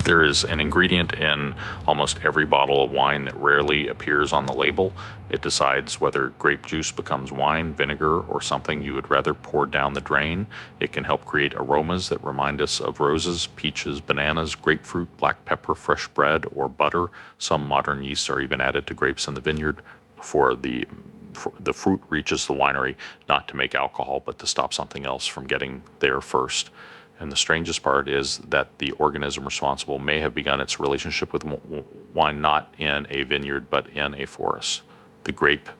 There is an ingredient in almost every bottle of wine that rarely appears on the label. It decides whether grape juice becomes wine, vinegar, or something you would rather pour down the drain. It can help create aromas that remind us of roses, peaches, bananas, grapefruit, black pepper, fresh bread, or butter. Some modern yeasts are even added to grapes in the vineyard before the fruit reaches the winery, not to make alcohol, but to stop something else from getting there first. And the strangest part is that the organism responsible may have begun its relationship with wine not in a vineyard, but in a forest. The grape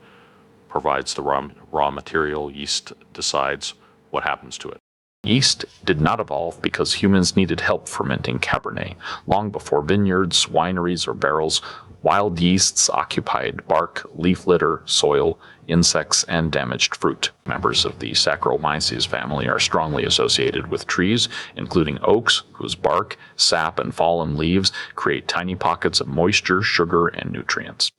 provides the raw material. Yeast decides what happens to it. Yeast did not evolve because humans needed help fermenting Cabernet. Long before vineyards, wineries, or barrels, wild yeasts occupied bark, leaf litter, soil, insects, and damaged fruit. Members of the Saccharomyces family are strongly associated with trees, including oaks, whose bark, sap, and fallen leaves create tiny pockets of moisture, sugar, and nutrients.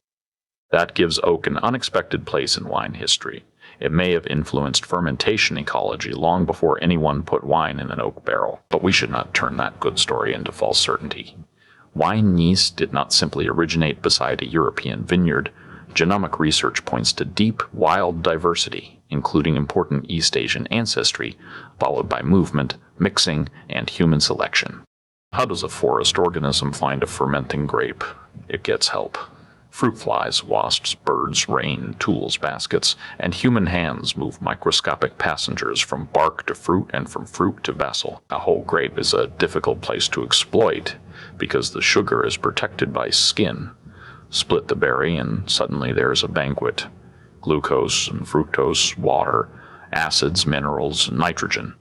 That gives oak an unexpected place in wine history. It may have influenced fermentation ecology long before anyone put wine in an oak barrel, but we should not turn that good story into false certainty. Wine yeast did not simply originate beside a European vineyard. Genomic research points to deep, wild diversity, including important East Asian ancestry, followed by movement, mixing, and human selection. How does a forest organism find a fermenting grape? It gets help. Fruit flies, wasps, birds, rain, tools, baskets, and human hands move microscopic passengers from bark to fruit and from fruit to vessel. A whole grape is a difficult place to exploit because the sugar is protected by skin. Split the berry and suddenly there's a banquet. Glucose and fructose, water, acids, minerals, and nitrogen.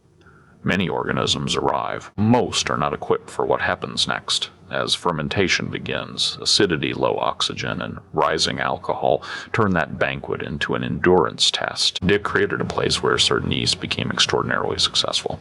Many organisms arrive. Most are not equipped for what happens next. As fermentation begins, acidity, low oxygen, and rising alcohol turn that banquet into an endurance test. It created a place where certain yeasts became extraordinarily successful.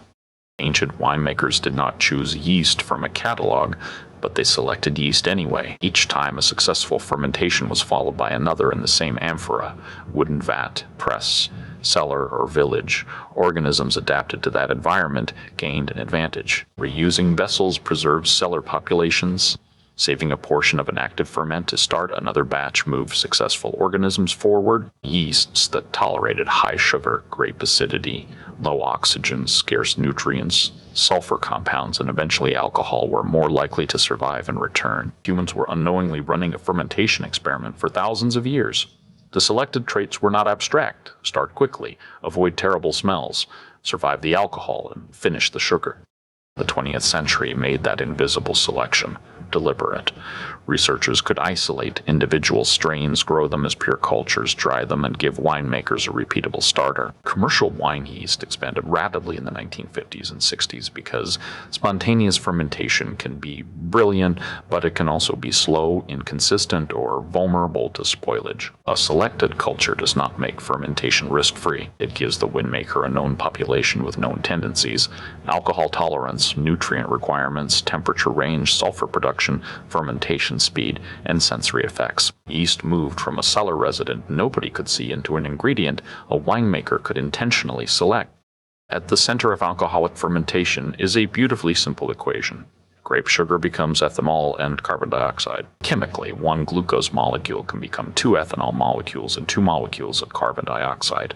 Ancient winemakers did not choose yeast from a catalog, but they selected yeast anyway. Each time a successful fermentation was followed by another in the same amphora, wooden vat, press, cellar, or village. Organisms adapted to that environment gained an advantage. Reusing vessels preserves cellar populations. Saving a portion of an active ferment to start another batch moved successful organisms forward. Yeasts that tolerated high sugar, grape acidity, low oxygen, scarce nutrients, sulfur compounds, and eventually alcohol were more likely to survive and return. Humans were unknowingly running a fermentation experiment for thousands of years. The selected traits were not abstract. Start quickly, avoid terrible smells, survive the alcohol, and finish the sugar. The 20th century made that invisible selection deliberate. Researchers could isolate individual strains, grow them as pure cultures, dry them, and give winemakers a repeatable starter. Commercial wine yeast expanded rapidly in the 1950s and 60s because spontaneous fermentation can be brilliant, but it can also be slow, inconsistent, or vulnerable to spoilage. A selected culture does not make fermentation risk-free. It gives the winemaker a known population with known tendencies: alcohol tolerance, nutrient requirements, temperature range, sulfur production, fermentation speed, and sensory effects. Yeast moved from a cellar resident nobody could see into an ingredient a winemaker could intentionally select. At the center of alcoholic fermentation is a beautifully simple equation. Grape sugar becomes ethanol and carbon dioxide. Chemically, one glucose molecule can become two ethanol molecules and two molecules of carbon dioxide.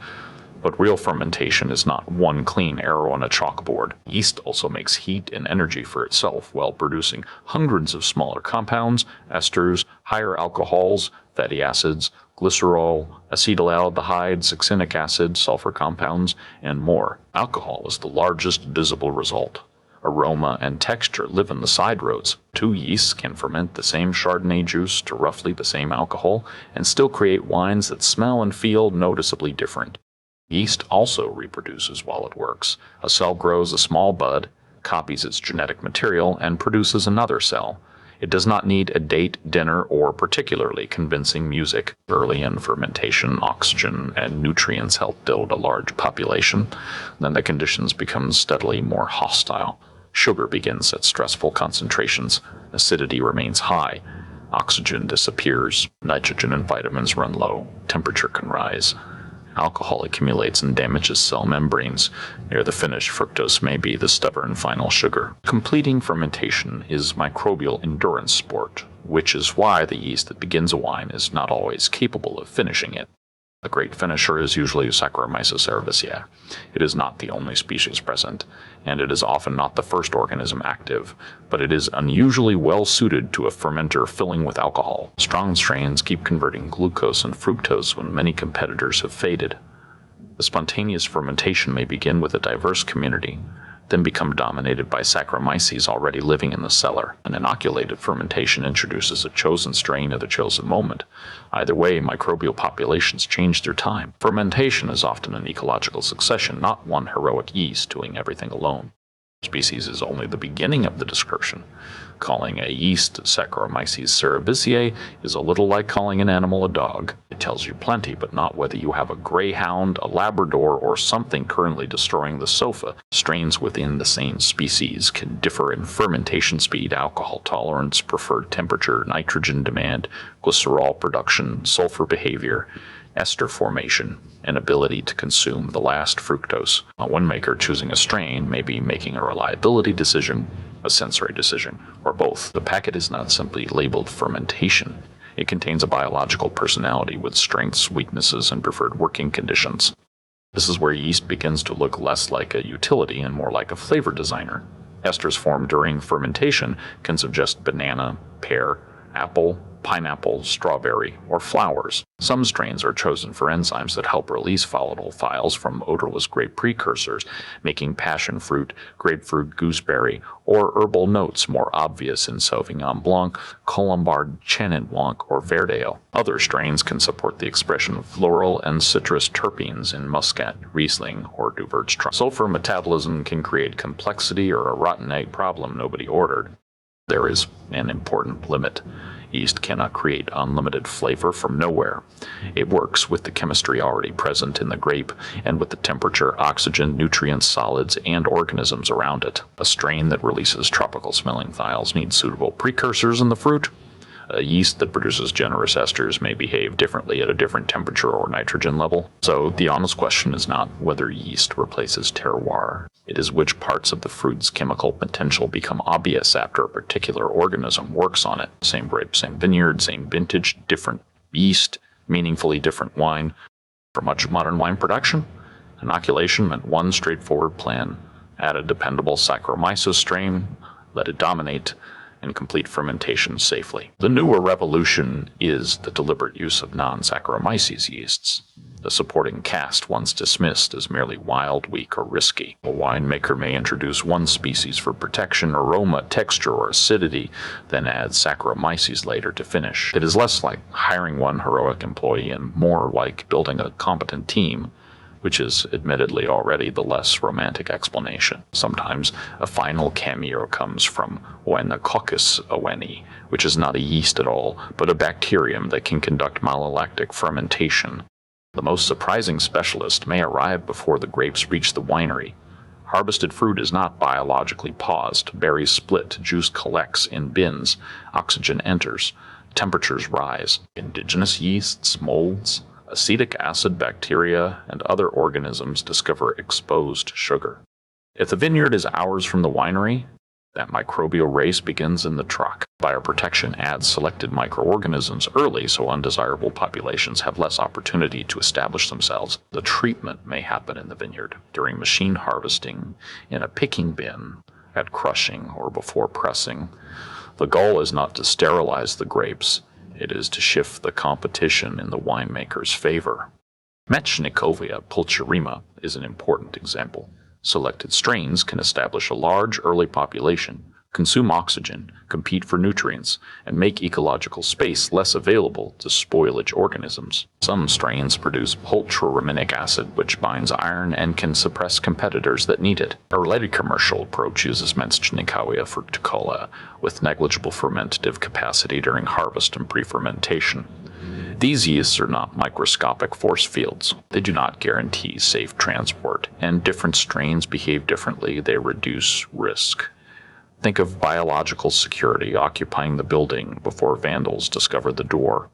But real fermentation is not one clean arrow on a chalkboard. Yeast also makes heat and energy for itself while producing hundreds of smaller compounds, esters, higher alcohols, fatty acids, glycerol, acetaldehyde, succinic acid, sulfur compounds, and more. Alcohol is the largest visible result. Aroma and texture live in the side roads. Two yeasts can ferment the same Chardonnay juice to roughly the same alcohol and still create wines that smell and feel noticeably different. Yeast also reproduces while it works. A cell grows a small bud, copies its genetic material, and produces another cell. It does not need a date, dinner, or particularly convincing music. Early in fermentation, oxygen and nutrients help build a large population. Then the conditions become steadily more hostile. Sugar begins at stressful concentrations. Acidity remains high. Oxygen disappears. Nitrogen and vitamins run low. Temperature can rise. Alcohol accumulates and damages cell membranes. Near the finish, fructose may be the stubborn final sugar. Completing fermentation is microbial endurance sport, which is why the yeast that begins a wine is not always capable of finishing it. The great finisher is usually Saccharomyces cerevisiae. It is not the only species present, and it is often not the first organism active, but it is unusually well suited to a fermenter filling with alcohol. Strong strains keep converting glucose and fructose when many competitors have faded. The spontaneous fermentation may begin with a diverse community, then become dominated by Saccharomyces already living in the cellar. An inoculated fermentation introduces a chosen strain at a chosen moment. Either way, microbial populations change through time. Fermentation is often an ecological succession, not one heroic yeast doing everything alone. Species is only the beginning of the discussion. Calling a yeast Saccharomyces cerevisiae is a little like calling an animal a dog. It tells you plenty, but not whether you have a greyhound, a Labrador, or something currently destroying the sofa. Strains within the same species can differ in fermentation speed, alcohol tolerance, preferred temperature, nitrogen demand, glycerol production, sulfur behavior, ester formation, and ability to consume the last fructose. A winemaker choosing a strain may be making a reliability decision, a sensory decision, or both. The packet is not simply labeled fermentation. It contains a biological personality with strengths, weaknesses, and preferred working conditions. This is where yeast begins to look less like a utility and more like a flavor designer. Esters formed during fermentation can suggest banana, pear, apple, pineapple, strawberry, or flowers. Some strains are chosen for enzymes that help release volatile thiols from odorless grape precursors, making passion fruit, grapefruit, gooseberry, or herbal notes more obvious in Sauvignon Blanc, Colombard, Chenin Blanc, or Verdale. Other strains can support the expression of floral and citrus terpenes in Muscat, Riesling, or Gewürztraminer. Sulfur metabolism can create complexity or a rotten egg problem nobody ordered. There is an important limit. Yeast cannot create unlimited flavor from nowhere. It works with the chemistry already present in the grape and with the temperature, oxygen, nutrients, solids, and organisms around it. A strain that releases tropical-smelling thiols needs suitable precursors in the fruit. A yeast that produces generous esters may behave differently at a different temperature or nitrogen level. So the honest question is not whether yeast replaces terroir. It is which parts of the fruit's chemical potential become obvious after a particular organism works on it. Same grape, same vineyard, same vintage, different yeast, meaningfully different wine. For much of modern wine production, inoculation meant one straightforward plan. Add a dependable Saccharomyces strain, let it dominate, and complete fermentation safely. The newer revolution is the deliberate use of non-Saccharomyces yeasts. The supporting cast, once dismissed as merely wild, weak, or risky. A winemaker may introduce one species for protection, aroma, texture, or acidity, then add Saccharomyces later to finish. It is less like hiring one heroic employee and more like building a competent team, which is admittedly already the less romantic explanation. Sometimes a final cameo comes from Inoculation oweni, which is not a yeast at all, but a bacterium that can conduct malolactic fermentation. The most surprising specialist may arrive before the grapes reach the winery. Harvested fruit is not biologically paused. Berries split, juice collects in bins, oxygen enters, temperatures rise. Indigenous yeasts, molds, acetic acid bacteria, and other organisms discover exposed sugar. If the vineyard is hours from the winery, that microbial race begins in the truck. Bioprotection adds selected microorganisms early so undesirable populations have less opportunity to establish themselves. The treatment may happen in the vineyard, during machine harvesting, in a picking bin, at crushing, or before pressing. The goal is not to sterilize the grapes, it is to shift the competition in the winemaker's favor. Metschnikowia pulcherrima is an important example. Selected strains can establish a large early population, consume oxygen, compete for nutrients, and make ecological space less available to spoilage organisms. Some strains produce pultruraminic acid, which binds iron and can suppress competitors that need it. A related commercial approach uses Metschnikowia fructicola, with negligible fermentative capacity during harvest and pre-fermentation. These yeasts are not microscopic force fields. They do not guarantee safe transport, and different strains behave differently. They reduce risk. Think of biological security occupying the building before vandals discover the door.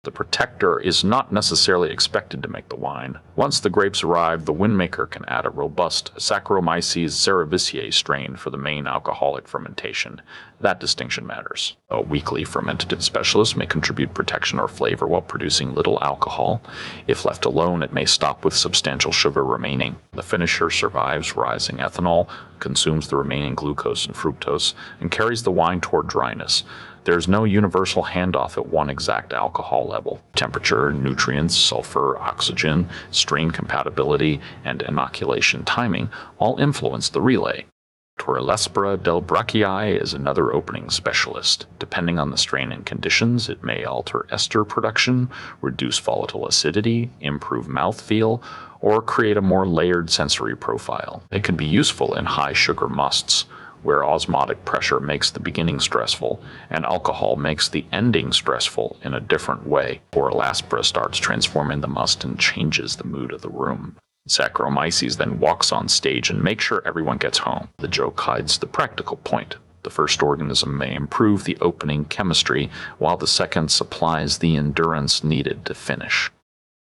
The protector is not necessarily expected to make the wine. Once the grapes arrive, the winemaker can add a robust Saccharomyces cerevisiae strain for the main alcoholic fermentation. That distinction matters. A weakly fermentative specialist may contribute protection or flavor while producing little alcohol. If left alone, it may stop with substantial sugar remaining. The finisher survives rising ethanol, consumes the remaining glucose and fructose, and carries the wine toward dryness. There's no universal handoff at one exact alcohol level. Temperature, nutrients, sulfur, oxygen, strain compatibility, and inoculation timing all influence the relay. Torulaspora delbrueckii is another opening specialist. Depending on the strain and conditions, it may alter ester production, reduce volatile acidity, improve mouthfeel, or create a more layered sensory profile. It can be useful in high sugar musts, where osmotic pressure makes the beginning stressful, and alcohol makes the ending stressful in a different way. Torulaspora starts transforming the must and changes the mood of the room. Saccharomyces then walks on stage and makes sure everyone gets home. The joke hides the practical point. The first organism may improve the opening chemistry, while the second supplies the endurance needed to finish.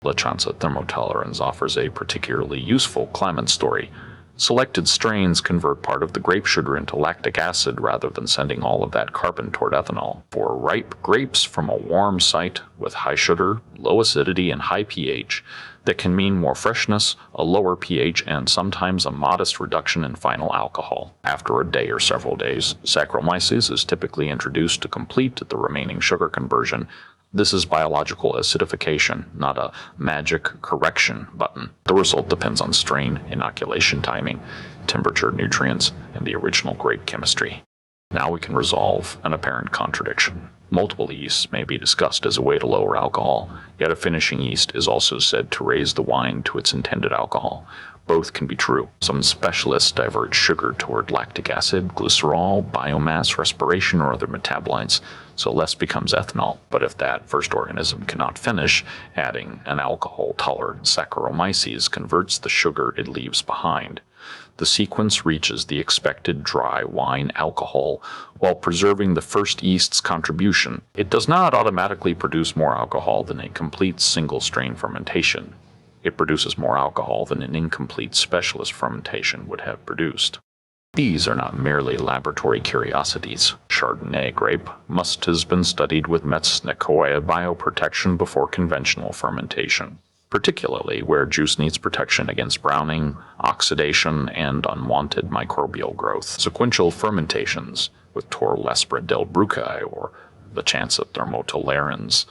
Lachancea thermotolerans offers a particularly useful climate story. Selected strains convert part of the grape sugar into lactic acid rather than sending all of that carbon toward ethanol. For ripe grapes from a warm site with high sugar, low acidity, and high pH, that can mean more freshness, a lower pH, and sometimes a modest reduction in final alcohol. After a day or several days, Saccharomyces is typically introduced to complete the remaining sugar conversion. This is biological acidification, not a magic correction button. The result depends on strain, inoculation timing, temperature, nutrients, and the original grape chemistry. Now we can resolve an apparent contradiction. Multiple yeasts may be discussed as a way to lower alcohol, yet a finishing yeast is also said to raise the wine to its intended alcohol. Both can be true. Some specialists divert sugar toward lactic acid, glycerol, biomass, respiration, or other metabolites, so less becomes ethanol. But if that first organism cannot finish, adding an alcohol-tolerant Saccharomyces converts the sugar it leaves behind. The sequence reaches the expected dry wine alcohol while preserving the first yeast's contribution. It does not automatically produce more alcohol than a complete single-strain fermentation. It produces more alcohol than an incomplete specialist fermentation would have produced. These are not merely laboratory curiosities. Chardonnay grape must have been studied with Metschnikowia bioprotection before conventional fermentation, particularly where juice needs protection against browning, oxidation, and unwanted microbial growth. Sequential fermentations with Torulaspora delbrueckii or Lachancea thermotolerans,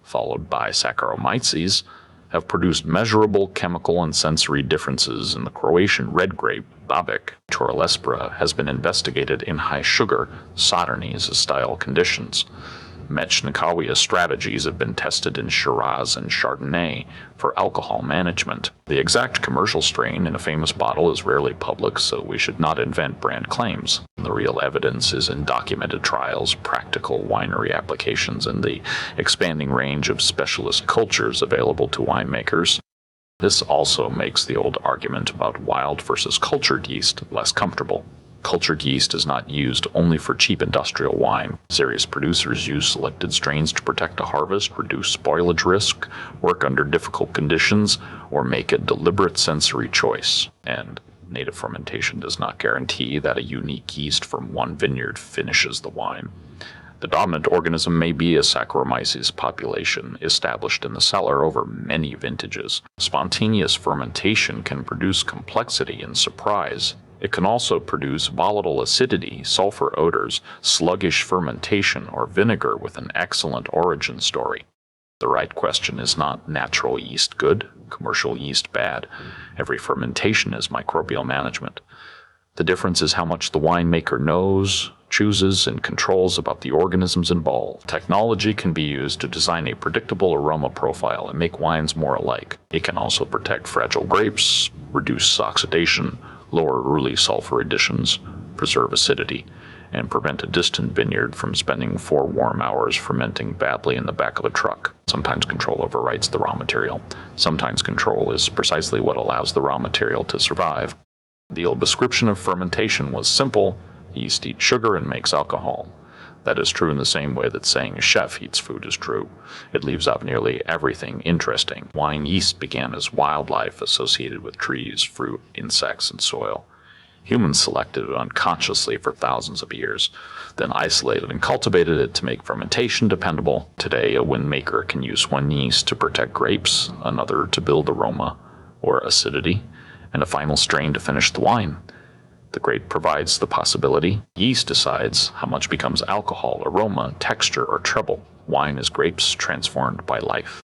followed by Saccharomyces, have produced measurable chemical and sensory differences in the Croatian red grape, Babic. Torulaspora has been investigated in high-sugar, Sauternes-style conditions. Metschnikowia strategies have been tested in Shiraz and Chardonnay for alcohol management. The exact commercial strain in a famous bottle is rarely public, so we should not invent brand claims. The real evidence is in documented trials, practical winery applications, and the expanding range of specialist cultures available to winemakers. This also makes the old argument about wild versus cultured yeast less comfortable. Cultured yeast is not used only for cheap industrial wine. Serious producers use selected strains to protect a harvest, reduce spoilage risk, work under difficult conditions, or make a deliberate sensory choice. And native fermentation does not guarantee that a unique yeast from one vineyard finishes the wine. The dominant organism may be a Saccharomyces population established in the cellar over many vintages. Spontaneous fermentation can produce complexity and surprise. It can also produce volatile acidity, sulfur odors, sluggish fermentation, or vinegar with an excellent origin story. The right question is not natural yeast good, commercial yeast bad. Every fermentation is microbial management. The difference is how much the winemaker knows, chooses, and controls about the organisms involved. Technology can be used to design a predictable aroma profile and make wines more alike. It can also protect fragile grapes, reduce oxidation, lower early sulfur additions, preserve acidity, and prevent a distant vineyard from spending 4 warm hours fermenting badly in the back of a truck. Sometimes control overwrites the raw material. Sometimes control is precisely what allows the raw material to survive. The old description of fermentation was simple: yeast eats sugar and makes alcohol. That is true in the same way that saying a chef eats food is true. It leaves out nearly everything interesting. Wine yeast began as wildlife associated with trees, fruit, insects, and soil. Humans selected it unconsciously for thousands of years, then isolated and cultivated it to make fermentation dependable. Today, a winemaker can use one yeast to protect grapes, another to build aroma or acidity, and a final strain to finish the wine. The grape provides the possibility. Yeast decides how much becomes alcohol, aroma, texture, or treble. Wine is grapes transformed by life.